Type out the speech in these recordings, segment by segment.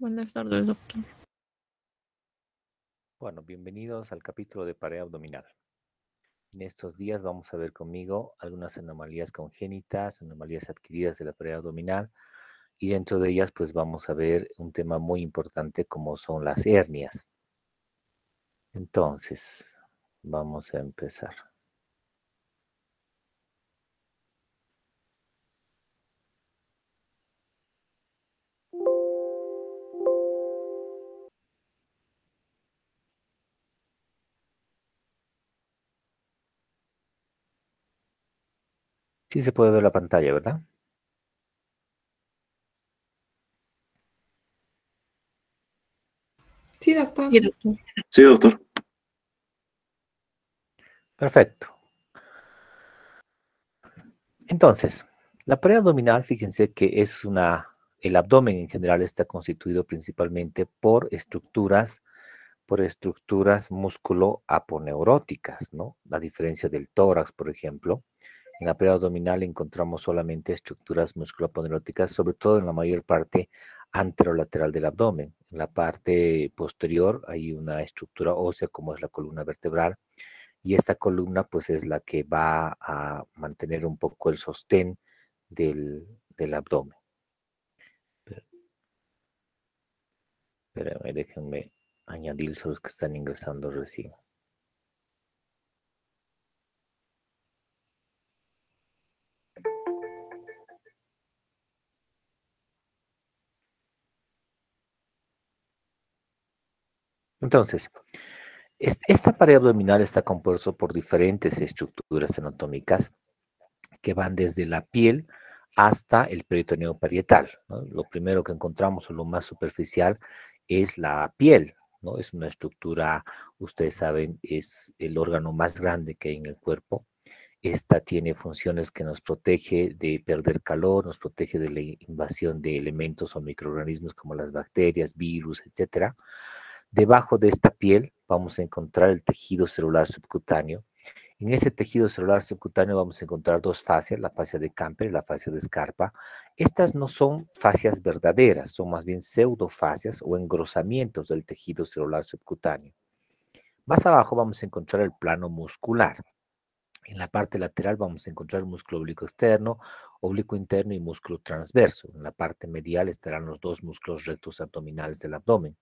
Buenas tardes, doctor. Bueno, bienvenidos al capítulo de pared abdominal. En estos días vamos a ver conmigo algunas anomalías congénitas, anomalías adquiridas de la pared abdominal, y dentro de ellas pues vamos a ver un tema muy importante como son las hernias. Entonces, vamos a empezar. Sí se puede ver la pantalla, ¿verdad? Sí, doctor. Sí, doctor. Sí, doctor. Perfecto. Entonces, la pared abdominal, fíjense que el abdomen en general está constituido principalmente por estructuras músculo-aponeuróticas, ¿no? A diferencia del tórax, por ejemplo. En la pared abdominal encontramos solamente estructuras musculoaponeuróticas, sobre todo en la mayor parte anterolateral del abdomen. En la parte posterior hay una estructura ósea como es la columna vertebral, y esta columna pues es la que va a mantener un poco el sostén del abdomen. Espérenme, déjenme añadir los que están ingresando recién. Entonces, esta pared abdominal está compuesta por diferentes estructuras anatómicas que van desde la piel hasta el peritoneo parietal, ¿no? Lo primero que encontramos, o lo más superficial, es la piel, ¿no? Es una estructura, ustedes saben, es el órgano más grande que hay en el cuerpo. Esta tiene funciones que nos protege de perder calor, nos protege de la invasión de elementos o microorganismos como las bacterias, virus, etcétera. Debajo de esta piel vamos a encontrar el tejido celular subcutáneo. En ese tejido celular subcutáneo vamos a encontrar dos fascias, la fascia de Camper y la fascia de Scarpa. Estas no son fascias verdaderas, son más bien pseudofascias o engrosamientos del tejido celular subcutáneo. Más abajo vamos a encontrar el plano muscular. En la parte lateral vamos a encontrar músculo oblicuo externo, oblicuo interno y músculo transverso. En la parte medial estarán los dos músculos rectos abdominales del abdomen.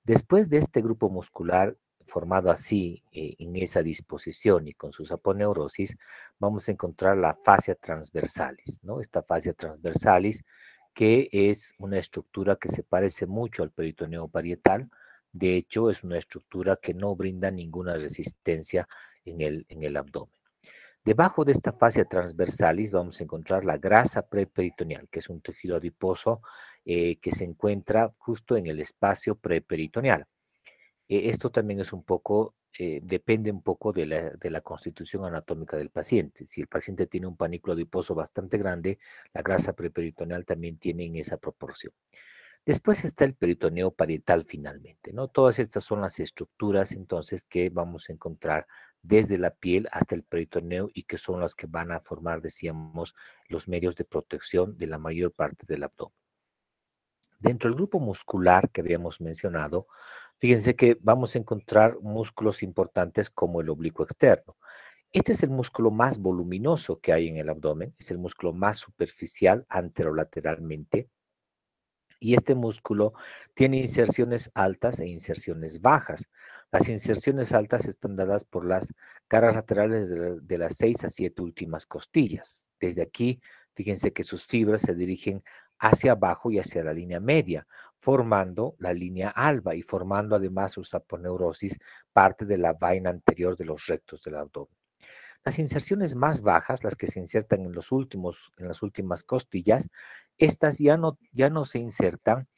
Después de este grupo muscular formado así, en esa disposición y con sus aponeurosis, vamos a encontrar la fascia transversalis, ¿no? Esta fascia transversalis, que es una estructura que se parece mucho al peritoneo parietal. De hecho, es una estructura que no brinda ninguna resistencia en el abdomen. Debajo de esta fascia transversalis vamos a encontrar la grasa preperitoneal, que es un tejido adiposo que se encuentra justo en el espacio preperitoneal. Esto también es un poco, depende un poco de la constitución anatómica del paciente. Si el paciente tiene un panículo adiposo bastante grande, la grasa preperitoneal también tiene en esa proporción. Después está el peritoneo parietal finalmente, ¿no? Todas estas son las estructuras entonces que vamos a encontrar desde la piel hasta el peritoneo y que son las que van a formar, decíamos, los medios de protección de la mayor parte del abdomen. Dentro del grupo muscular que habíamos mencionado, fíjense que vamos a encontrar músculos importantes como el oblicuo externo. Este es el músculo más voluminoso que hay en el abdomen, es el músculo más superficial anterolateralmente, y este músculo tiene inserciones altas e inserciones bajas. Las inserciones altas están dadas por las caras laterales de las 6 a 7 últimas costillas. Desde aquí, fíjense que sus fibras se dirigen hacia abajo y hacia la línea media, formando la línea alba y formando además sus aponeurosis parte de la vaina anterior de los rectos del abdomen. Las inserciones más bajas, las que se insertan en las últimas costillas, estas ya no se insertan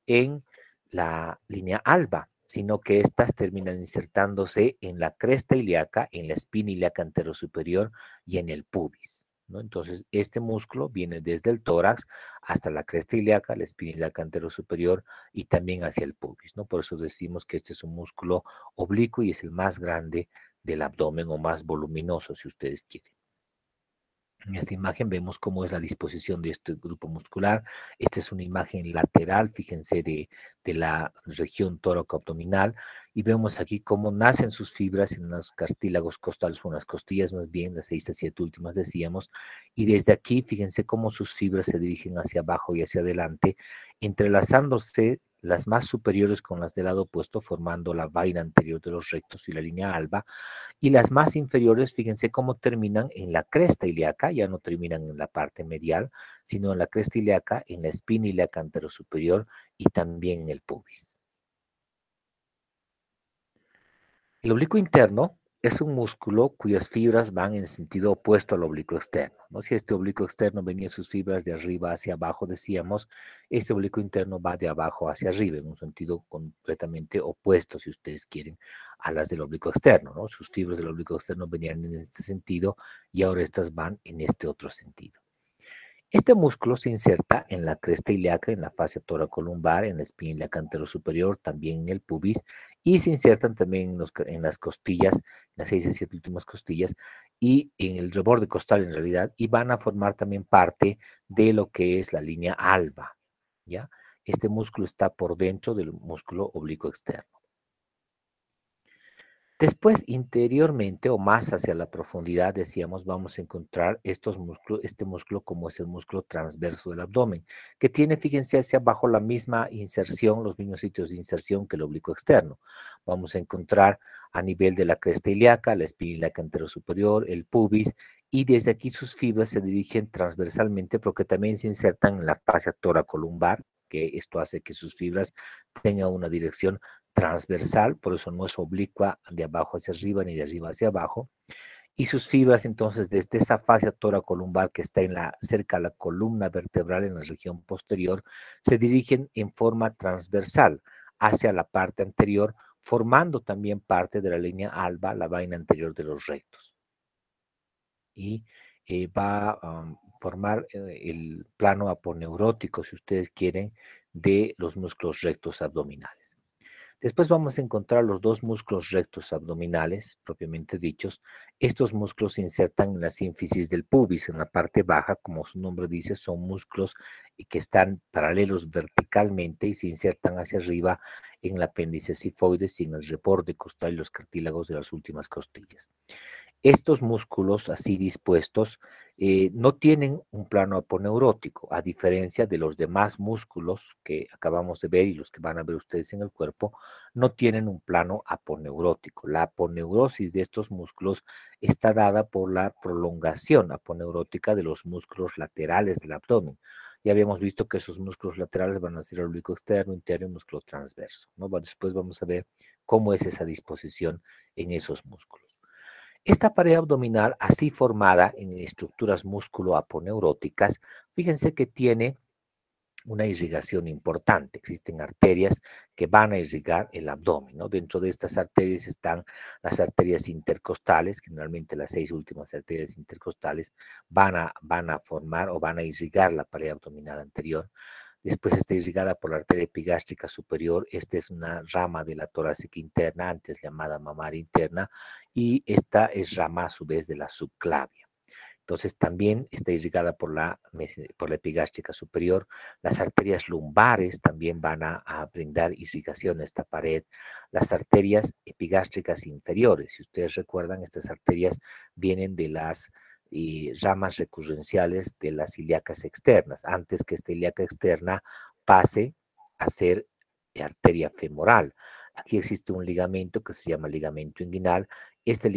en la línea alba, sino que estas terminan insertándose en la cresta ilíaca, en la espina ilíaca anterosuperior y en el pubis, ¿no? Entonces, este músculo viene desde el tórax hasta la cresta ilíaca, la espina ilíaca anterosuperior y también hacia el pubis, ¿no? Por eso decimos que este es un músculo oblicuo y es el más grande del abdomen o más voluminoso, si ustedes quieren. En esta imagen vemos cómo es la disposición de este grupo muscular. Esta es una imagen lateral, fíjense, de la región tóraco-abdominal, y vemos aquí cómo nacen sus fibras en los cartílagos costales, o en las costillas más bien, las 6 a 7 últimas decíamos, y desde aquí fíjense cómo sus fibras se dirigen hacia abajo y hacia adelante, entrelazándose las más superiores con las del lado opuesto, formando la vaina anterior de los rectos y la línea alba, y las más inferiores, fíjense cómo terminan en la cresta ilíaca, ya no terminan en la parte medial, sino en la cresta ilíaca, en la espina ilíaca anterosuperior y también en el pubis. El oblicuo interno es un músculo cuyas fibras van en sentido opuesto al oblicuo externo, ¿no? Si este oblicuo externo venía sus fibras de arriba hacia abajo, decíamos, este oblicuo interno va de abajo hacia arriba, en un sentido completamente opuesto, si ustedes quieren, a las del oblicuo externo, ¿no? Sus fibras del oblicuo externo venían en este sentido y ahora estas van en este otro sentido. Este músculo se inserta en la cresta ilíaca, en la fascia toracolumbar, en la espina ilíaca anterosuperior, también en el pubis, y se insertan también en las costillas, las 6 y 7 últimas costillas, y en el reborde costal en realidad, y van a formar también parte de lo que es la línea alba, ¿ya? Este músculo está por dentro del músculo oblicuo externo. Después, interiormente o más hacia la profundidad, decíamos, vamos a encontrar este músculo como es el músculo transverso del abdomen, que tiene, fíjense, hacia abajo la misma inserción, los mismos sitios de inserción que el oblicuo externo. Vamos a encontrar a nivel de la cresta ilíaca, la espina ilíaca anterosuperior, el pubis, y desde aquí sus fibras se dirigen transversalmente porque también se insertan en la fascia toracolumbar, que esto hace que sus fibras tengan una dirección transversal, por eso no es oblicua de abajo hacia arriba ni de arriba hacia abajo, y sus fibras entonces desde esa fascia toracolumbar que está cerca de la columna vertebral en la región posterior, se dirigen en forma transversal hacia la parte anterior, formando también parte de la línea alba, la vaina anterior de los rectos. Y va a formar el plano aponeurótico, si ustedes quieren, de los músculos rectos abdominales. Después vamos a encontrar los dos músculos rectos abdominales, propiamente dichos. Estos músculos se insertan en la sínfisis del pubis, en la parte baja, como su nombre dice, son músculos que están paralelos verticalmente y se insertan hacia arriba en el apéndice sifoides y en el reborde costal y los cartílagos de las últimas costillas. Estos músculos así dispuestos no tienen un plano aponeurótico, a diferencia de los demás músculos que acabamos de ver y los que van a ver ustedes en el cuerpo, no tienen un plano aponeurótico. La aponeurosis de estos músculos está dada por la prolongación aponeurótica de los músculos laterales del abdomen. Ya habíamos visto que esos músculos laterales van a ser el oblicuo externo, interno y músculo transverso, ¿no? Después vamos a ver cómo es esa disposición en esos músculos. Esta pared abdominal, así formada en estructuras músculo-aponeuróticas, fíjense que tiene una irrigación importante. Existen arterias que van a irrigar el abdomen, ¿no? Dentro de estas arterias están las arterias intercostales, generalmente las 6 últimas arterias intercostales van a formar o van a irrigar la pared abdominal anterior. Después está irrigada por la arteria epigástrica superior. Esta es una rama de la torácica interna, antes llamada mamaria interna, y esta es rama a su vez de la subclavia. Entonces también está irrigada por la epigástrica superior. Las arterias lumbares también van a brindar irrigación a esta pared. Las arterias epigástricas inferiores, si ustedes recuerdan, estas arterias vienen de las ramas recurrenciales de las ilíacas externas, antes que esta ilíaca externa pase a ser arteria femoral. Aquí existe un ligamento que se llama ligamento inguinal. Esta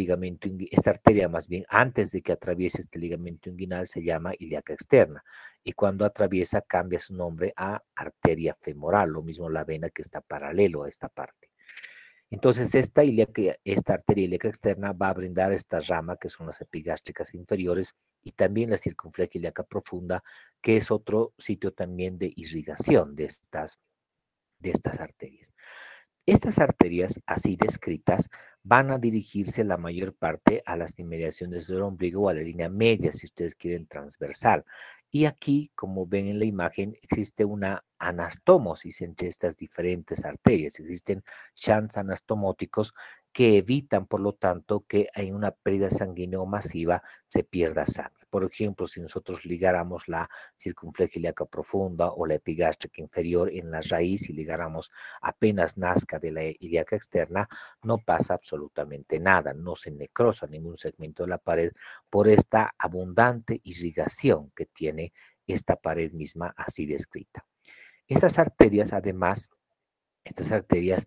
arteria más bien, antes de que atraviese este ligamento inguinal, se llama ilíaca externa. Y cuando atraviesa, cambia su nombre a arteria femoral, lo mismo la vena que está paralelo a esta parte. Entonces, esta arteria ilíaca externa va a brindar esta rama, que son las epigástricas inferiores, y también la circunfleja ilíaca profunda, que es otro sitio también de irrigación de estas arterias. Estas arterias, así descritas, van a dirigirse la mayor parte a las inmediaciones del ombligo o a la línea media, si ustedes quieren, transversal. Y aquí, como ven en la imagen, existe una anastomosis entre estas diferentes arterias. Existen shunts anastomóticos que evitan, por lo tanto, que en una pérdida sanguínea masiva se pierda sangre. Por ejemplo, si nosotros ligáramos la circunfleja ilíaca profunda o la epigástrica inferior en la raíz y ligáramos apenas nazca de la ilíaca externa, no pasa absolutamente nada, no se necrosa ningún segmento de la pared por esta abundante irrigación que tiene esta pared misma así descrita. Estas arterias, además, estas arterias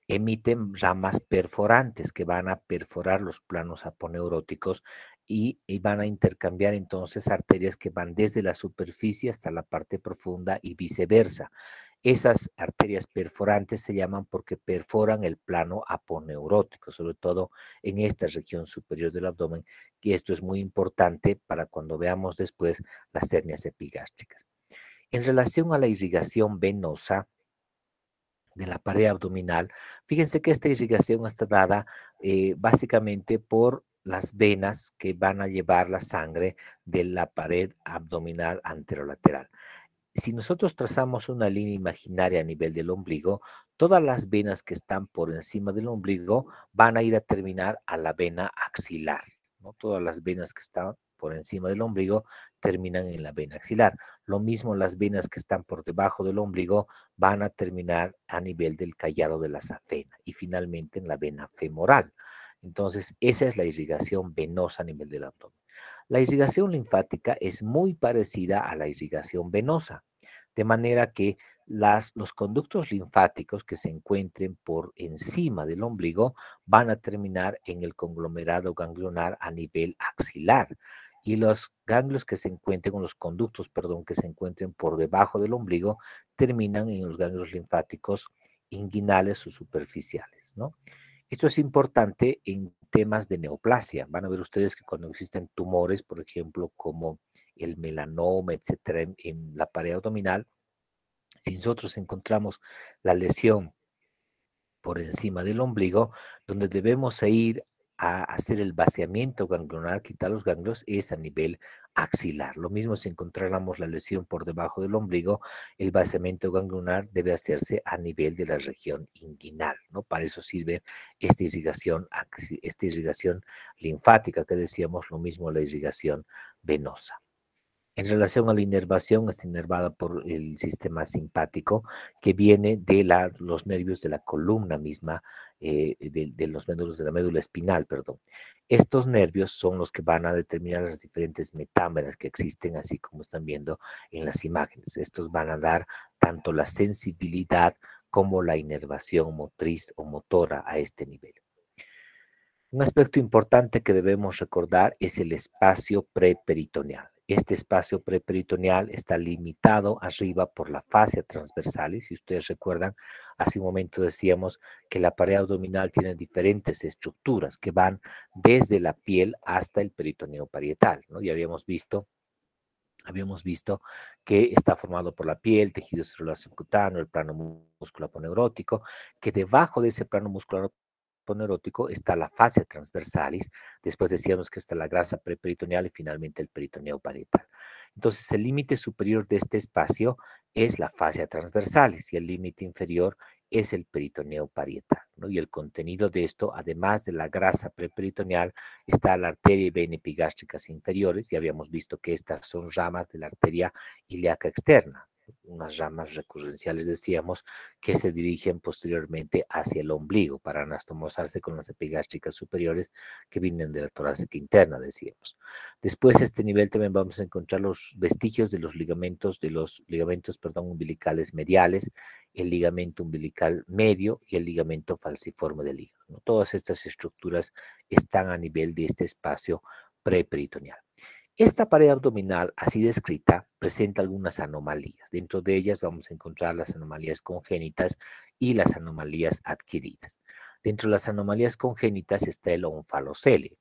emiten ramas perforantes que van a perforar los planos aponeuróticos y van a intercambiar entonces arterias que van desde la superficie hasta la parte profunda y viceversa. Esas arterias perforantes se llaman porque perforan el plano aponeurótico, sobre todo en esta región superior del abdomen, y esto es muy importante para cuando veamos después las hernias epigástricas. En relación a la irrigación venosa de la pared abdominal, fíjense que esta irrigación está dada básicamente por las venas que van a llevar la sangre de la pared abdominal anterolateral. Si nosotros trazamos una línea imaginaria a nivel del ombligo, todas las venas que están por encima del ombligo van a ir a terminar a la vena axilar, ¿no? Todas las venas que están por encima del ombligo terminan en la vena axilar. Lo mismo las venas que están por debajo del ombligo van a terminar a nivel del callado de la safena y finalmente en la vena femoral. Entonces, esa es la irrigación venosa a nivel del abdomen. La irrigación linfática es muy parecida a la irrigación venosa, de manera que los conductos linfáticos que se encuentren por encima del ombligo van a terminar en el conglomerado ganglionar a nivel axilar y los ganglios que se encuentren, o los conductos, perdón, que se encuentren por debajo del ombligo terminan en los ganglios linfáticos inguinales o superficiales, ¿no? Esto es importante en temas de neoplasia. Van a ver ustedes que cuando existen tumores, por ejemplo, como el melanoma, etcétera, en la pared abdominal, si nosotros encontramos la lesión por encima del ombligo, donde debemos ir a hacer el vaciamiento ganglionar, quitar los ganglios, es a nivel axilar. Lo mismo si encontráramos la lesión por debajo del ombligo, el vaciamiento ganglionar debe hacerse a nivel de la región inguinal, ¿no? Para eso sirve esta irrigación linfática que decíamos, lo mismo la irrigación venosa. En relación a la inervación, está inervada por el sistema simpático que viene de los nervios de la columna misma, de los médulos de la médula espinal, perdón. Estos nervios son los que van a determinar las diferentes metámeras que existen, así como están viendo en las imágenes. Estos van a dar tanto la sensibilidad como la inervación motriz o motora a este nivel. Un aspecto importante que debemos recordar es el espacio preperitoneal. Este espacio preperitoneal está limitado arriba por la fascia transversal. Y si ustedes recuerdan, hace un momento decíamos que la pared abdominal tiene diferentes estructuras que van desde la piel hasta el peritoneo parietal, ¿no? Y habíamos visto que está formado por la piel, tejido celular subcutáneo, el plano muscular aponeurótico, que debajo de ese plano muscular aponeurótico está la fascia transversalis, después decíamos que está la grasa preperitoneal y finalmente el peritoneo parietal. Entonces, el límite superior de este espacio es la fascia transversalis y el límite inferior es el peritoneo parietal, ¿no? Y el contenido de esto, además de la grasa preperitoneal, está la arteria y vena epigástricas inferiores, y habíamos visto que estas son ramas de la arteria ilíaca externa, unas ramas recurrenciales, decíamos, que se dirigen posteriormente hacia el ombligo para anastomosarse con las epigástricas superiores que vienen de la torácica interna, decíamos. Después, a este nivel también vamos a encontrar los vestigios de los ligamentos, perdón, umbilicales mediales, el ligamento umbilical medio y el ligamento falciforme del hígado, ¿no? Todas estas estructuras están a nivel de este espacio preperitoneal. Esta pared abdominal, así descrita, presenta algunas anomalías. Dentro de ellas vamos a encontrar las anomalías congénitas y las anomalías adquiridas. Dentro de las anomalías congénitas está el onfalocele.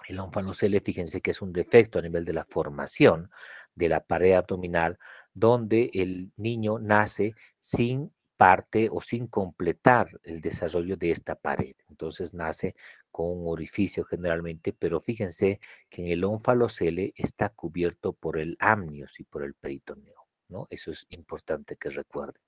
El onfalocele, fíjense que es un defecto a nivel de la formación de la pared abdominal, donde el niño nace sin parte o sin completar el desarrollo de esta pared. Entonces nace con un orificio generalmente, pero fíjense que en el onfalocele está cubierto por el amnios y por el peritoneo, ¿no? Eso es importante que recuerden.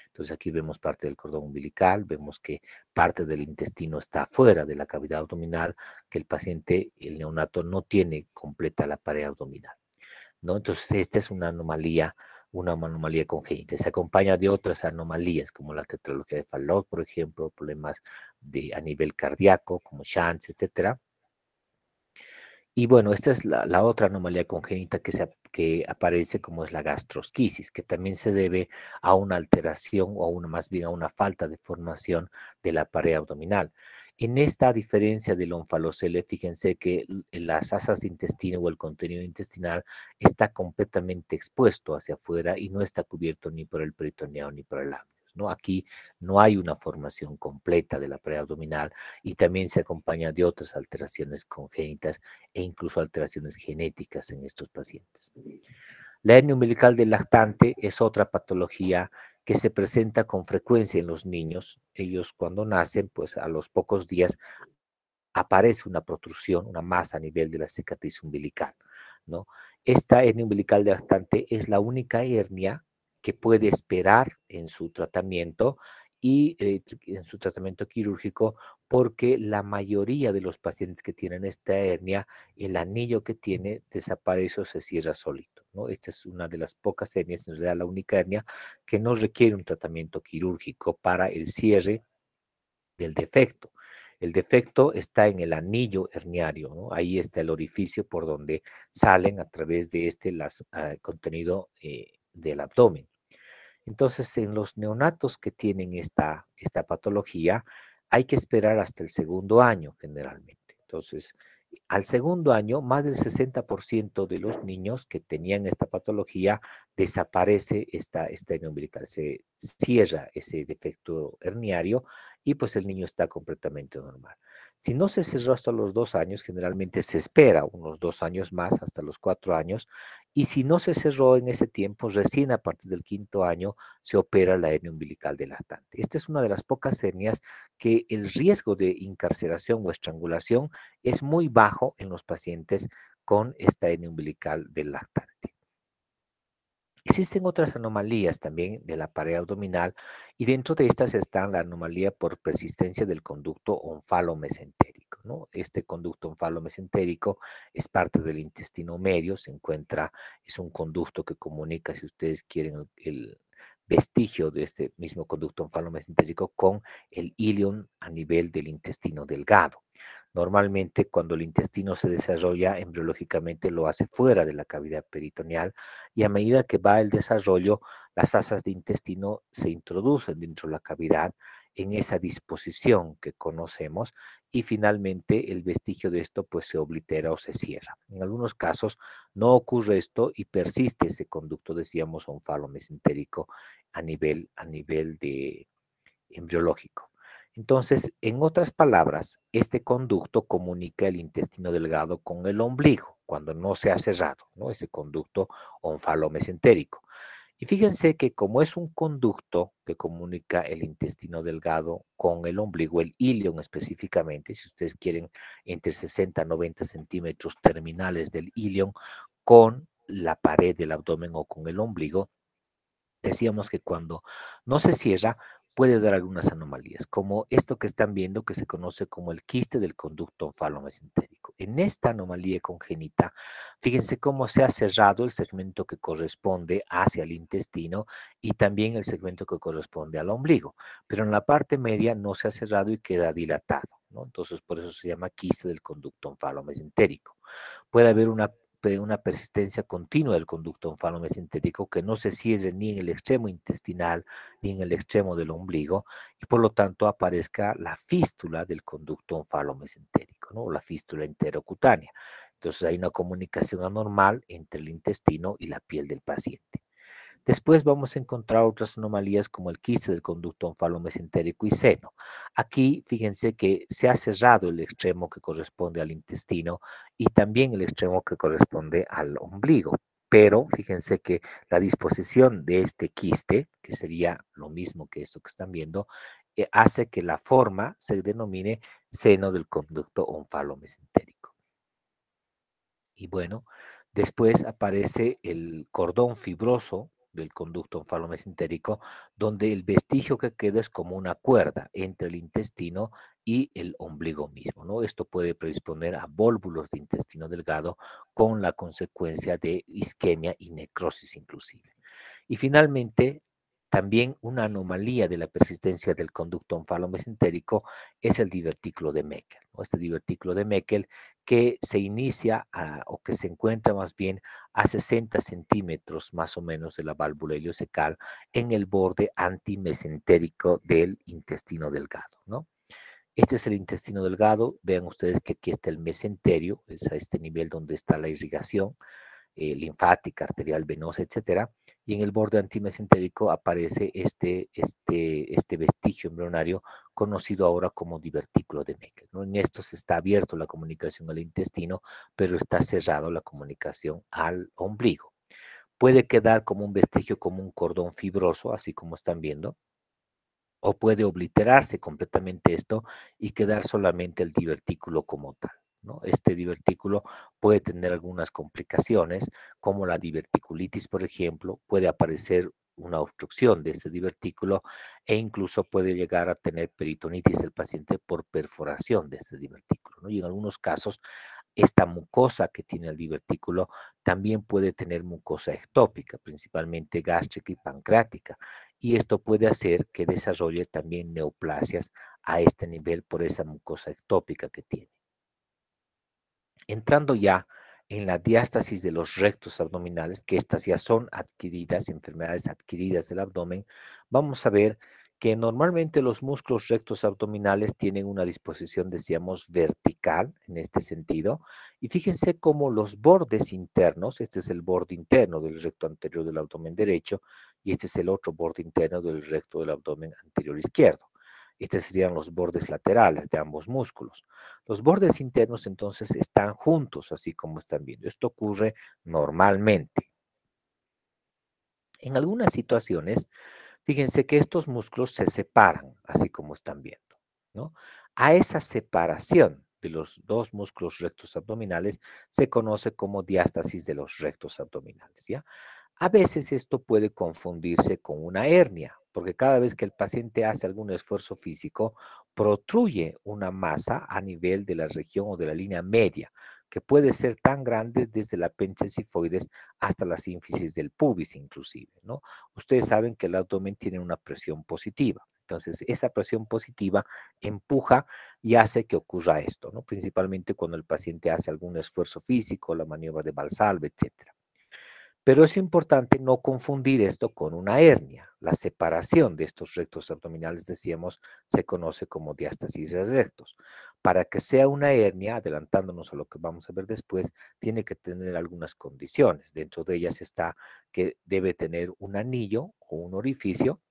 Entonces aquí vemos parte del cordón umbilical, vemos que parte del intestino está fuera de la cavidad abdominal, que el paciente, el neonato, no tiene completa la pared abdominal, ¿no? Entonces esta es una anomalía congénita. Se acompaña de otras anomalías, como la tetralogía de Fallot, por ejemplo, problemas a nivel cardíaco, como Chance, etcétera. Y bueno, esta es la otra anomalía congénita que aparece, como es la gastrosquisis, que también se debe a una alteración o más bien a una falta de formación de la pared abdominal. En esta diferencia del onfalocele, fíjense que las asas de intestino o el contenido intestinal está completamente expuesto hacia afuera y no está cubierto ni por el peritoneo ni por el amnios, ¿no? Aquí no hay una formación completa de la pared abdominal y también se acompaña de otras alteraciones congénitas e incluso alteraciones genéticas en estos pacientes. La hernia umbilical del lactante es otra patología que se presenta con frecuencia en los niños. Ellos cuando nacen, pues a los pocos días aparece una protrusión, una masa a nivel de la cicatriz umbilical, ¿no? Esta hernia umbilical del lactante es la única hernia que puede esperar en su tratamiento y en su tratamiento quirúrgico, porque la mayoría de los pacientes que tienen esta hernia, el anillo que tiene desaparece o se cierra solito, ¿no? Esta es una de las pocas hernias, en realidad la única hernia, que no requiere un tratamiento quirúrgico para el cierre del defecto. El defecto está en el anillo herniario, ¿no? Ahí está el orificio por donde salen a través de contenido del abdomen. Entonces, en los neonatos que tienen esta patología, hay que esperar hasta el segundo año generalmente. Entonces, al segundo año, más del 60% de los niños que tenían esta patología desaparece esta hernia umbilical, se cierra ese defecto herniario y pues el niño está completamente normal. Si no se cerró hasta los 2 años, generalmente se espera unos 2 años más, hasta los 4 años, y si no se cerró en ese tiempo, recién a partir del quinto año se opera la hernia umbilical del lactante. Esta es una de las pocas hernias que el riesgo de incarceración o estrangulación es muy bajo en los pacientes con esta hernia umbilical del lactante. Existen otras anomalías también de la pared abdominal y dentro de estas está la anomalía por persistencia del conducto onfalo-mesentérico, ¿no? Este conducto onfalo-mesentérico es parte del intestino medio, es un conducto que comunica, si ustedes quieren, el vestigio de este mismo conducto onfalo-mesentérico con el ilion a nivel del intestino delgado. Normalmente, cuando el intestino se desarrolla embriológicamente, lo hace fuera de la cavidad peritoneal y a medida que va el desarrollo, las asas de intestino se introducen dentro de la cavidad en esa disposición que conocemos y finalmente el vestigio de esto pues se oblitera o se cierra. En algunos casos no ocurre esto y persiste ese conducto, decíamos, onfalo-mesentérico a nivel de embriológico. Entonces, en otras palabras, este conducto comunica el intestino delgado con el ombligo cuando no se ha cerrado, ¿no? Ese conducto onfalomesentérico. Y fíjense que como es un conducto que comunica el intestino delgado con el ombligo, el ilion específicamente, si ustedes quieren, entre 60 a 90 centímetros terminales del ilion con la pared del abdomen o con el ombligo, decíamos que cuando no se cierra puede dar algunas anomalías, como esto que están viendo que se conoce como el quiste del conducto onfalomesentérico. En esta anomalía congénita, fíjense cómo se ha cerrado el segmento que corresponde hacia el intestino y también el segmento que corresponde al ombligo, pero en la parte media no se ha cerrado y queda dilatado, ¿no? Entonces, por eso se llama quiste del conducto onfalomesentérico. Puede haber una persistencia continua del conducto onfalomesentético que no se cierre ni en el extremo intestinal ni en el extremo del ombligo y por lo tanto aparezca la fístula del conducto onfalomesentético, ¿no? O la fístula enterocutánea. Entonces hay una comunicación anormal entre el intestino y la piel del paciente. Después vamos a encontrar otras anomalías como el quiste del conducto onfalomesentérico y seno. Aquí fíjense que se ha cerrado el extremo que corresponde al intestino y también el extremo que corresponde al ombligo. Pero fíjense que la disposición de este quiste, que sería lo mismo que esto que están viendo, hace que la forma se denomine seno del conducto onfalomesentérico. Y bueno, después aparece el cordón fibroso del conducto onfalomesentérico, donde el vestigio que queda es como una cuerda entre el intestino y el ombligo mismo, ¿no? Esto puede predisponer a vólvulos de intestino delgado con la consecuencia de isquemia y necrosis inclusive. Y finalmente, también una anomalía de la persistencia del conducto onfalomesentérico es el divertículo de Meckel, ¿no? Este divertículo de Meckel que se inicia o que se encuentra más bien a 60 centímetros más o menos de la válvula ileocecal en el borde antimesentérico del intestino delgado, ¿no? Este es el intestino delgado. Vean ustedes que aquí está el mesenterio, es a este nivel donde está la irrigación linfática, arterial, venosa, etcétera. Y en el borde antimesentérico aparece este vestigio embrionario conocido ahora como divertículo de Meckel, ¿no? En estos está abierto la comunicación al intestino, pero está cerrado la comunicación al ombligo. Puede quedar como un vestigio, como un cordón fibroso, así como están viendo, o puede obliterarse completamente esto y quedar solamente el divertículo como tal, ¿no? Este divertículo puede tener algunas complicaciones, como la diverticulitis, por ejemplo, puede aparecer una obstrucción de este divertículo e incluso puede llegar a tener peritonitis el paciente por perforación de este divertículo, ¿no? Y en algunos casos esta mucosa que tiene el divertículo también puede tener mucosa ectópica, principalmente gástrica y pancreática, y esto puede hacer que desarrolle también neoplasias a este nivel por esa mucosa ectópica que tiene. Entrando ya en la diástasis de los rectos abdominales, que estas ya son adquiridas, enfermedades adquiridas del abdomen, vamos a ver que normalmente los músculos rectos abdominales tienen una disposición, decíamos, vertical en este sentido, y fíjense cómo los bordes internos, este es el borde interno del recto anterior del abdomen derecho, y este es el otro borde interno del recto del abdomen anterior izquierdo. Estos serían los bordes laterales de ambos músculos. Los bordes internos entonces están juntos, así como están viendo. Esto ocurre normalmente. En algunas situaciones, fíjense que estos músculos se separan, así como están viendo, ¿no? A esa separación de los dos músculos rectos abdominales se conoce como diástasis de los rectos abdominales, ¿ya? A veces esto puede confundirse con una hernia, porque cada vez que el paciente hace algún esfuerzo físico, protruye una masa a nivel de la región o de la línea media, que puede ser tan grande desde el apéndice sifoides hasta la sínfisis del pubis inclusive, ¿no? Ustedes saben que el abdomen tiene una presión positiva. Entonces, esa presión positiva empuja y hace que ocurra esto, ¿no? Principalmente cuando el paciente hace algún esfuerzo físico, la maniobra de Valsalva, etcétera. Pero es importante no confundir esto con una hernia. La separación de estos rectos abdominales, decíamos, se conoce como diástasis de rectos. Para que sea una hernia, adelantándonos a lo que vamos a ver después, tiene que tener algunas condiciones. Dentro de ellas está que debe tener un anillo o un orificio,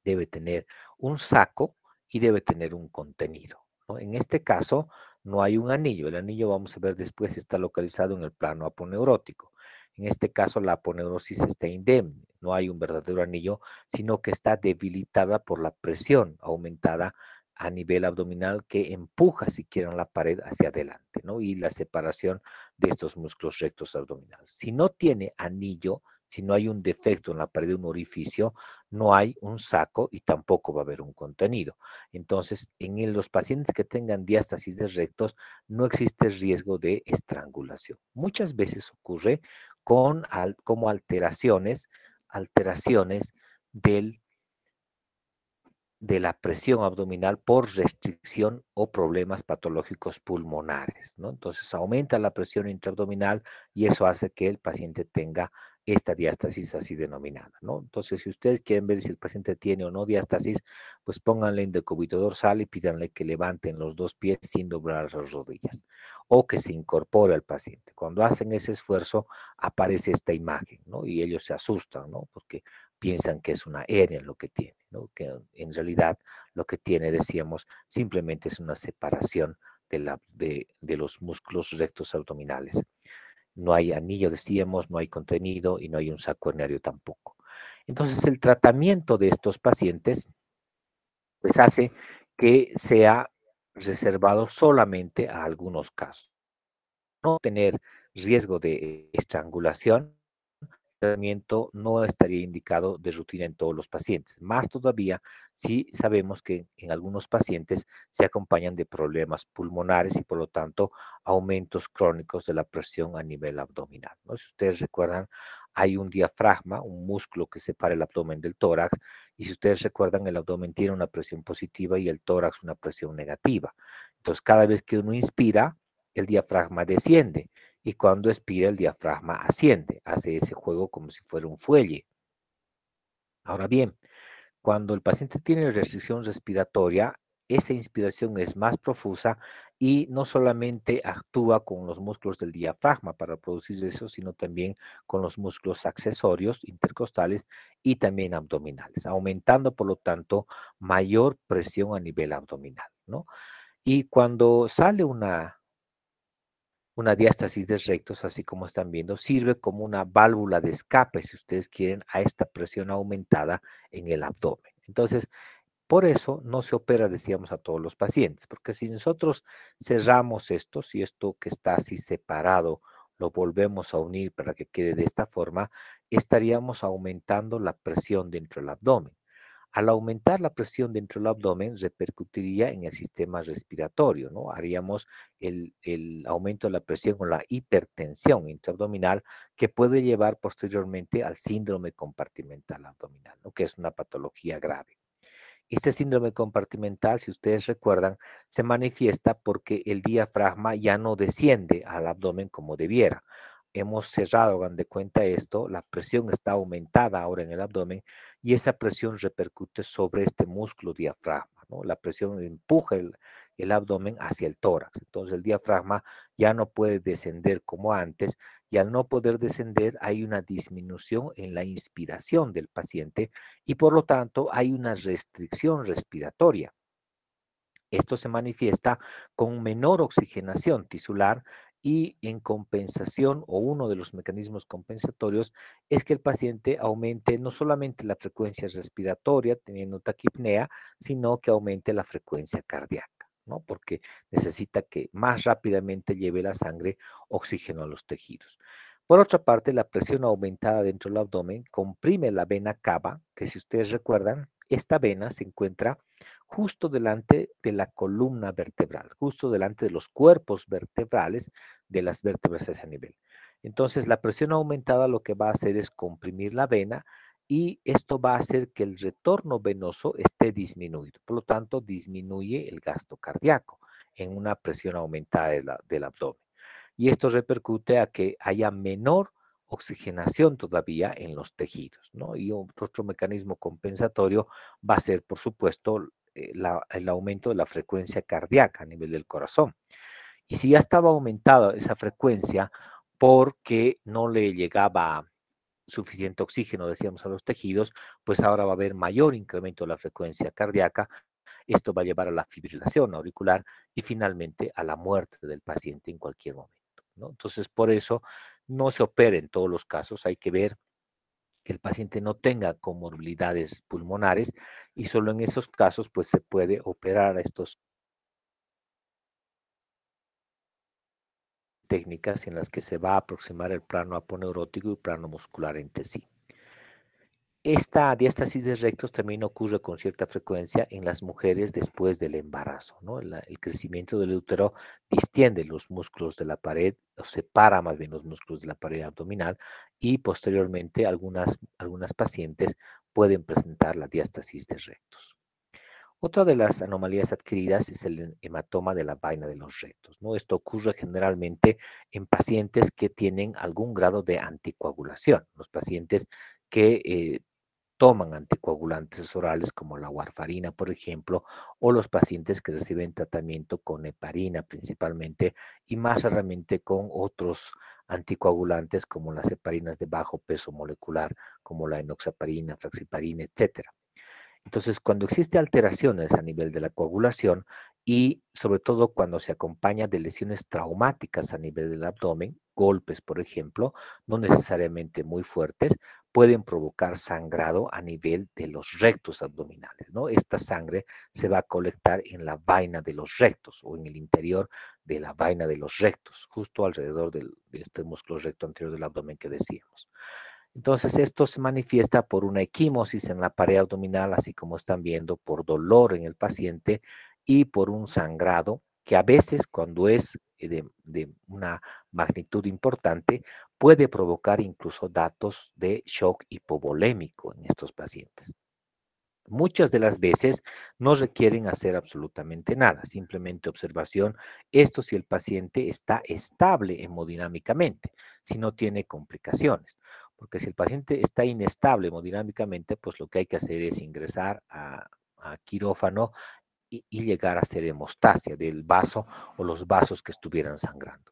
debe tener un saco y debe tener un contenido, ¿no? En este caso, no hay un anillo. El anillo, vamos a ver después, está localizado en el plano aponeurótico. En este caso, la aponeurosis está indemne. No hay un verdadero anillo, sino que está debilitada por la presión aumentada a nivel abdominal que empuja, si quieren, la pared hacia adelante, ¿no? Y la separación de estos músculos rectos abdominales. Si no tiene anillo, si no hay un defecto en la pared de un orificio, no hay un saco y tampoco va a haber un contenido. Entonces, en los pacientes que tengan diástasis de rectos, no existe riesgo de estrangulación. Muchas veces ocurre como alteraciones del de la presión abdominal por restricción o problemas patológicos pulmonares, ¿no? Entonces aumenta la presión intraabdominal y eso hace que el paciente tenga esta diástasis así denominada, ¿no? Entonces, si ustedes quieren ver si el paciente tiene o no diástasis, pues pónganle en decúbito dorsal y pídanle que levanten los dos pies sin doblar las rodillas o que se incorpore al paciente. Cuando hacen ese esfuerzo, aparece esta imagen, ¿no? Y ellos se asustan, ¿no? Porque piensan que es una hernia lo que tiene, ¿no? Que en realidad lo que tiene, decíamos, simplemente es una separación de los músculos rectos abdominales. No hay anillo, decíamos, no hay contenido y no hay un saco herniario tampoco. Entonces, el tratamiento de estos pacientes, pues hace que sea reservado solamente a algunos casos. No tener riesgo de estrangulación tratamiento no estaría indicado de rutina en todos los pacientes. Más todavía si sabemos que en algunos pacientes se acompañan de problemas pulmonares y por lo tanto aumentos crónicos de la presión a nivel abdominal, ¿no? Si ustedes recuerdan, hay un diafragma, un músculo que separa el abdomen del tórax, y si ustedes recuerdan, el abdomen tiene una presión positiva y el tórax una presión negativa. Entonces, cada vez que uno inspira, el diafragma desciende y cuando expira el diafragma asciende, hace ese juego como si fuera un fuelle. Ahora bien, cuando el paciente tiene restricción respiratoria, esa inspiración es más profusa y no solamente actúa con los músculos del diafragma para producir eso, sino también con los músculos accesorios, intercostales y también abdominales, aumentando por lo tanto mayor presión a nivel abdominal, ¿no? Y cuando sale una diástasis de rectos, así como están viendo, sirve como una válvula de escape, si ustedes quieren, a esta presión aumentada en el abdomen. Entonces, por eso no se opera, decíamos, a todos los pacientes, porque si nosotros cerramos esto, si esto que está así separado lo volvemos a unir para que quede de esta forma, estaríamos aumentando la presión dentro del abdomen. Al aumentar la presión dentro del abdomen, repercutiría en el sistema respiratorio, ¿no? Haríamos el aumento de la presión o la hipertensión intraabdominal que puede llevar posteriormente al síndrome compartimental abdominal, ¿no? Que es una patología grave. Este síndrome compartimental, si ustedes recuerdan, se manifiesta porque el diafragma ya no desciende al abdomen como debiera. Hemos cerrado, hagan de cuenta esto, la presión está aumentada ahora en el abdomen y esa presión repercute sobre este músculo diafragma, ¿no? La presión empuja el abdomen hacia el tórax. Entonces el diafragma ya no puede descender como antes y al no poder descender hay una disminución en la inspiración del paciente y por lo tanto hay una restricción respiratoria. Esto se manifiesta con menor oxigenación tisular y en compensación o uno de los mecanismos compensatorios es que el paciente aumente no solamente la frecuencia respiratoria teniendo taquipnea, sino que aumente la frecuencia cardíaca, ¿no? Porque necesita que más rápidamente lleve la sangre oxígeno a los tejidos. Por otra parte, la presión aumentada dentro del abdomen comprime la vena cava, que si ustedes recuerdan, esta vena se encuentra justo delante de la columna vertebral, justo delante de los cuerpos vertebrales de las vértebras a ese nivel. Entonces, la presión aumentada lo que va a hacer es comprimir la vena y esto va a hacer que el retorno venoso esté disminuido. Por lo tanto, disminuye el gasto cardíaco en una presión aumentada del abdomen. Y esto repercute a que haya menor oxigenación todavía en los tejidos, ¿no? Y otro mecanismo compensatorio va a ser, por supuesto, el aumento de la frecuencia cardíaca a nivel del corazón. Y si ya estaba aumentada esa frecuencia porque no le llegaba suficiente oxígeno, decíamos, a los tejidos, pues ahora va a haber mayor incremento de la frecuencia cardíaca. Esto va a llevar a la fibrilación auricular y finalmente a la muerte del paciente en cualquier momento, ¿no? Entonces, por eso no se opera en todos los casos, hay que ver que el paciente no tenga comorbilidades pulmonares y solo en esos casos pues se puede operar a estas técnicas en las que se va a aproximar el plano aponeurótico y plano muscular entre sí. Esta diástasis de rectos también ocurre con cierta frecuencia en las mujeres después del embarazo, ¿no? El crecimiento del útero distiende los músculos de la pared, o separa más bien los músculos de la pared abdominal y posteriormente algunas pacientes pueden presentar la diástasis de rectos. Otra de las anomalías adquiridas es el hematoma de la vaina de los rectos, ¿no? Esto ocurre generalmente en pacientes que tienen algún grado de anticoagulación, los pacientes que toman anticoagulantes orales como la warfarina, por ejemplo, o los pacientes que reciben tratamiento con heparina principalmente y más raramente con otros anticoagulantes como las heparinas de bajo peso molecular, como la enoxaparina, fraxiparina, etcétera. Entonces, cuando existe alteraciones a nivel de la coagulación y sobre todo cuando se acompaña de lesiones traumáticas a nivel del abdomen, golpes, por ejemplo, no necesariamente muy fuertes, pueden provocar sangrado a nivel de los rectos abdominales, ¿no? Esta sangre se va a colectar en la vaina de los rectos o en el interior de la vaina de los rectos, justo alrededor de este músculo recto anterior del abdomen que decíamos. Entonces, esto se manifiesta por una equimosis en la pared abdominal, así como están viendo, por dolor en el paciente y por un sangrado que a veces, cuando es de una magnitud importante, puede provocar incluso datos de shock hipovolémico en estos pacientes. Muchas de las veces no requieren hacer absolutamente nada, simplemente observación, esto si el paciente está estable hemodinámicamente, si no tiene complicaciones. Porque si el paciente está inestable hemodinámicamente, pues lo que hay que hacer es ingresar a quirófano y llegar a hacer hemostasia del vaso o los vasos que estuvieran sangrando.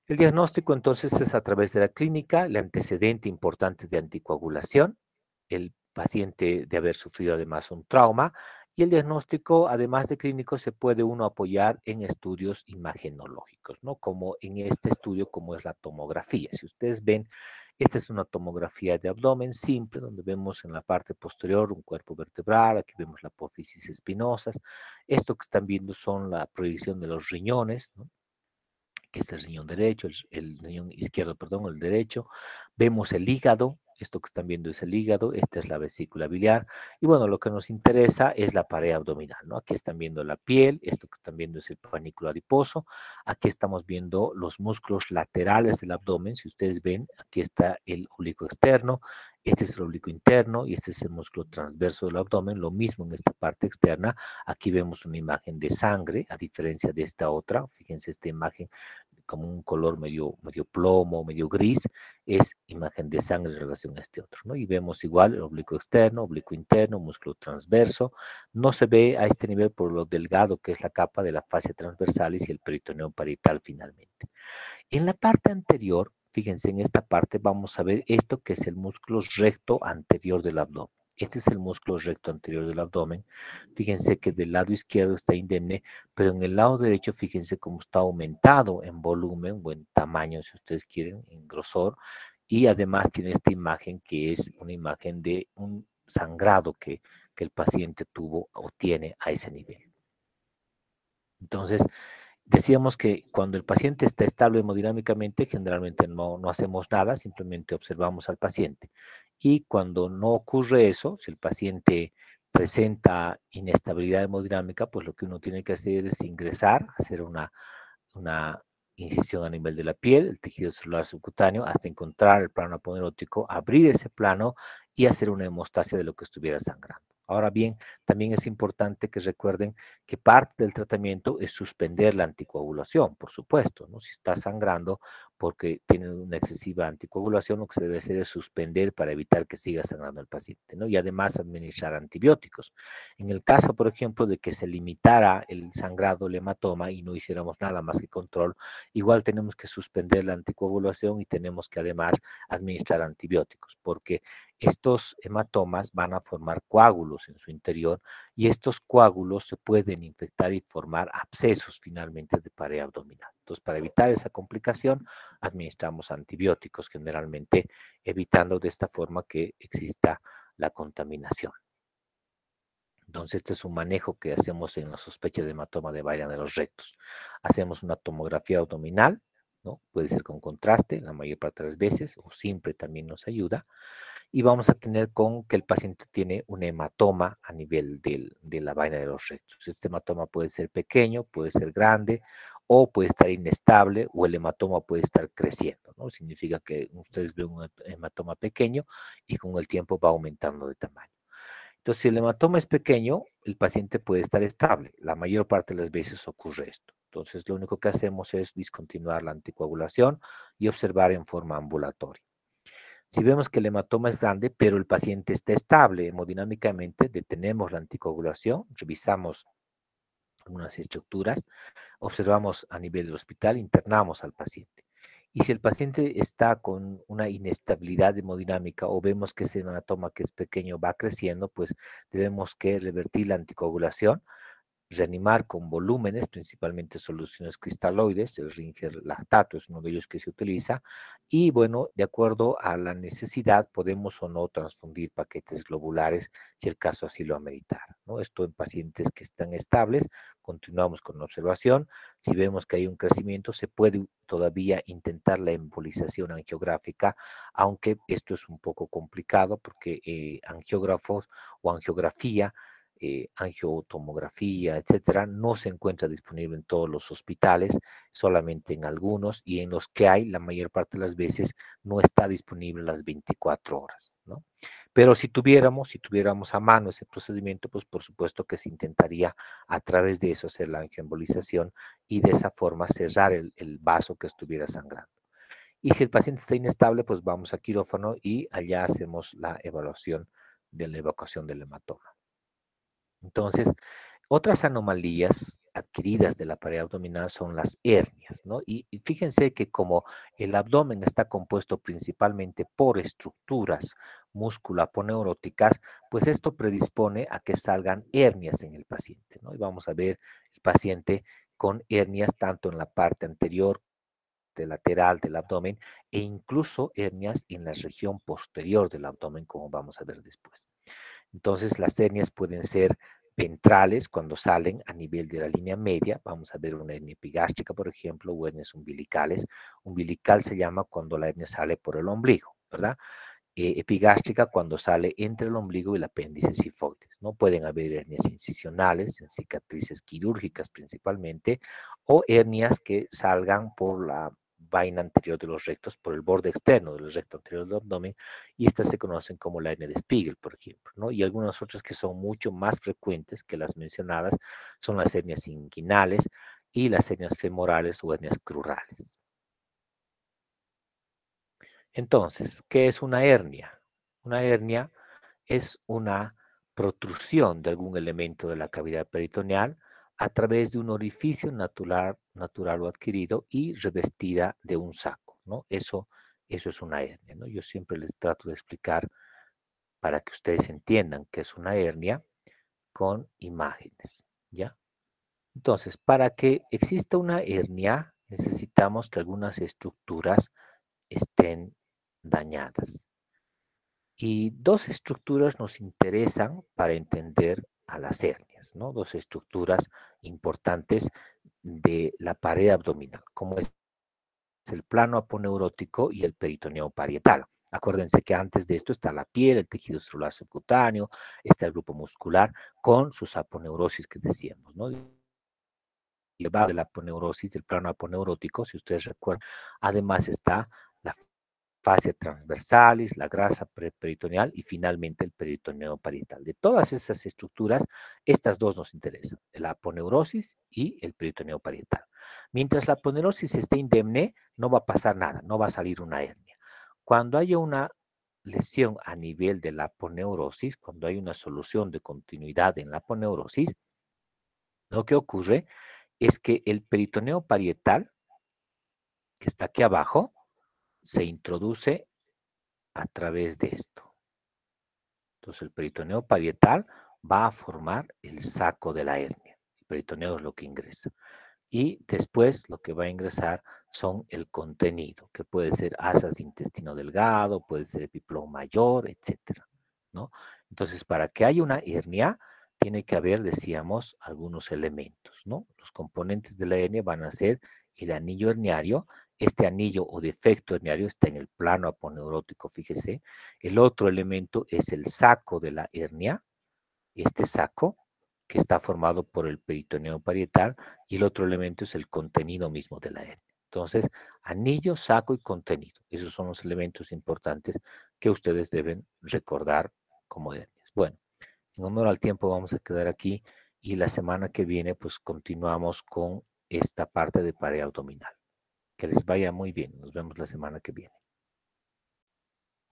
El diagnóstico entonces es a través de la clínica, el antecedente importante de anticoagulación, el paciente de haber sufrido además un trauma y el diagnóstico, además de clínico, se puede uno apoyar en estudios imagenológicos, ¿no? Como en este estudio, como es la tomografía. Si ustedes ven, esta es una tomografía de abdomen simple, donde vemos en la parte posterior un cuerpo vertebral, aquí vemos la apófisis espinosas. Esto que están viendo son la proyección de los riñones, ¿no? Que es el riñón derecho, el riñón izquierdo, perdón, el derecho. Vemos el hígado, esto que están viendo es el hígado, esta es la vesícula biliar, y bueno, lo que nos interesa es la pared abdominal, ¿no? Aquí están viendo la piel, esto que están viendo es el panículo adiposo, aquí estamos viendo los músculos laterales del abdomen, si ustedes ven, aquí está el oblicuo externo, este es el oblicuo interno y este es el músculo transverso del abdomen, lo mismo en esta parte externa, aquí vemos una imagen de sangre, a diferencia de esta otra, fíjense esta imagen como un color medio plomo, medio gris, es imagen de sangre en relación a este otro, ¿no? Y vemos igual el oblicuo externo, oblicuo interno, músculo transverso, no se ve a este nivel por lo delgado que es la capa de la fascia transversalis y el peritoneo parietal finalmente. En la parte anterior, fíjense, en esta parte vamos a ver esto que es el músculo recto anterior del abdomen. Este es el músculo recto anterior del abdomen. Fíjense que del lado izquierdo está indemne, pero en el lado derecho, fíjense cómo está aumentado en volumen o en tamaño, si ustedes quieren, en grosor. Y además tiene esta imagen que es una imagen de un sangrado que el paciente tuvo o tiene a ese nivel. Entonces, decíamos que cuando el paciente está estable hemodinámicamente, generalmente no hacemos nada, simplemente observamos al paciente. Y cuando no ocurre eso, si el paciente presenta inestabilidad hemodinámica, pues lo que uno tiene que hacer es ingresar, hacer una incisión a nivel de la piel, el tejido celular subcutáneo, hasta encontrar el plano aponerótico, abrir ese plano y hacer una hemostasia de lo que estuviera sangrando. Ahora bien, también es importante que recuerden que parte del tratamiento es suspender la anticoagulación, por supuesto, ¿no? Si está sangrando porque tiene una excesiva anticoagulación, lo que se debe hacer es suspender para evitar que siga sangrando el paciente, ¿no? Y además administrar antibióticos. En el caso, por ejemplo, de que se limitara el sangrado, el hematoma y no hiciéramos nada más que control, igual tenemos que suspender la anticoagulación y tenemos que además administrar antibióticos, porque estos hematomas van a formar coágulos en su interior y estos coágulos se pueden infectar y formar abscesos finalmente de pared abdominal. Entonces, para evitar esa complicación, administramos antibióticos generalmente, evitando de esta forma que exista la contaminación. Entonces, este es un manejo que hacemos en la sospecha de hematoma de Bayern de los rectos. Hacemos una tomografía abdominal, ¿no? Puede ser con contraste, la mayor parte de las veces, o simple también nos ayuda. Y vamos a tener con que el paciente tiene un hematoma a nivel de la vaina de los rectos. Este hematoma puede ser pequeño, puede ser grande, o puede estar inestable, o el hematoma puede estar creciendo, ¿no? Significa que ustedes ven un hematoma pequeño y con el tiempo va aumentando de tamaño. Entonces, si el hematoma es pequeño, el paciente puede estar estable. La mayor parte de las veces ocurre esto. Entonces, lo único que hacemos es discontinuar la anticoagulación y observar en forma ambulatoria. Si vemos que el hematoma es grande, pero el paciente está estable hemodinámicamente, detenemos la anticoagulación, revisamos algunas estructuras, observamos a nivel del hospital, internamos al paciente. Y si el paciente está con una inestabilidad hemodinámica o vemos que ese hematoma que es pequeño va creciendo, pues debemos que revertir la anticoagulación, reanimar con volúmenes, principalmente soluciones cristaloides, el Ringer lactato es uno de ellos que se utiliza, y bueno, de acuerdo a la necesidad, podemos o no transfundir paquetes globulares si el caso así lo ameritara. ¿no? Esto en pacientes que están estables, continuamos con la observación. Si vemos que hay un crecimiento, se puede todavía intentar la embolización angiográfica, aunque esto es un poco complicado porque angiógrafos o angiografía, angiotomografía, etcétera, no se encuentra disponible en todos los hospitales, solamente en algunos, y en los que hay, la mayor parte de las veces no está disponible las 24 horas, ¿no? Pero si tuviéramos a mano ese procedimiento, pues por supuesto que se intentaría a través de eso hacer la angioembolización y de esa forma cerrar el vaso que estuviera sangrando. Y si el paciente está inestable, pues vamos a quirófano y allá hacemos la evaluación de la evacuación del hematoma. Entonces, otras anomalías adquiridas de la pared abdominal son las hernias, ¿no? Y fíjense que como el abdomen está compuesto principalmente por estructuras musculaponeuróticas, pues esto predispone a que salgan hernias en el paciente, ¿no? Y vamos a ver el paciente con hernias tanto en la parte anterior, lateral del abdomen e incluso hernias en la región posterior del abdomen, como vamos a ver después. Entonces, las hernias pueden ser ventrales cuando salen a nivel de la línea media. Vamos a ver una hernia epigástrica, por ejemplo, o hernias umbilicales. Umbilical se llama cuando la hernia sale por el ombligo, ¿verdad? Epigástrica cuando sale entre el ombligo y el apéndice sifoides, ¿no? Pueden haber hernias incisionales, en cicatrices quirúrgicas principalmente, o hernias que salgan por la vaina anterior de los rectos, por el borde externo del recto anterior del abdomen, y estas se conocen como la hernia de Spiegel, por ejemplo, ¿no? Y algunas otras que son mucho más frecuentes que las mencionadas son las hernias inguinales y las hernias femorales o hernias crurales. Entonces, ¿qué es una hernia? Una hernia es una protrusión de algún elemento de la cavidad peritoneal a través de un orificio natural o adquirido y revestida de un saco, ¿no? Eso es una hernia, ¿no? Yo siempre les trato de explicar para que ustedes entiendan qué es una hernia con imágenes, ¿ya? Entonces, para que exista una hernia, necesitamos que algunas estructuras estén dañadas. Y dos estructuras nos interesan para entender a las hernias, ¿no? Dos estructuras importantes de la pared abdominal, como es el plano aponeurótico y el peritoneo parietal. Acuérdense que antes de esto está la piel, el tejido celular subcutáneo, está el grupo muscular con sus aponeurosis que decíamos, ¿no? Y debajo de la aponeurosis, del plano aponeurótico, si ustedes recuerdan, además está la fascia transversalis, la grasa peritoneal y finalmente el peritoneo parietal. De todas esas estructuras, estas dos nos interesan, la aponeurosis y el peritoneo parietal. Mientras la aponeurosis esté indemne, no va a pasar nada, no va a salir una hernia. Cuando haya una lesión a nivel de la aponeurosis, cuando hay una solución de continuidad en la aponeurosis, lo que ocurre es que el peritoneo parietal, que está aquí abajo, se introduce a través de esto. Entonces el peritoneo parietal va a formar el saco de la hernia. El peritoneo es lo que ingresa. Y después lo que va a ingresar son el contenido, que puede ser asas de intestino delgado, puede ser epiplón mayor, etcétera, ¿no? Entonces, para que haya una hernia, tiene que haber, decíamos, algunos elementos, ¿no? Los componentes de la hernia van a ser el anillo herniario. Este anillo o defecto herniario está en el plano aponeurótico, fíjese. El otro elemento es el saco de la hernia, este saco que está formado por el peritoneo parietal, y el otro elemento es el contenido mismo de la hernia. Entonces, anillo, saco y contenido. Esos son los elementos importantes que ustedes deben recordar como hernias. Bueno, en honor al tiempo vamos a quedar aquí y la semana que viene pues continuamos con esta parte de pared abdominal. Que les vaya muy bien. Nos vemos la semana que viene.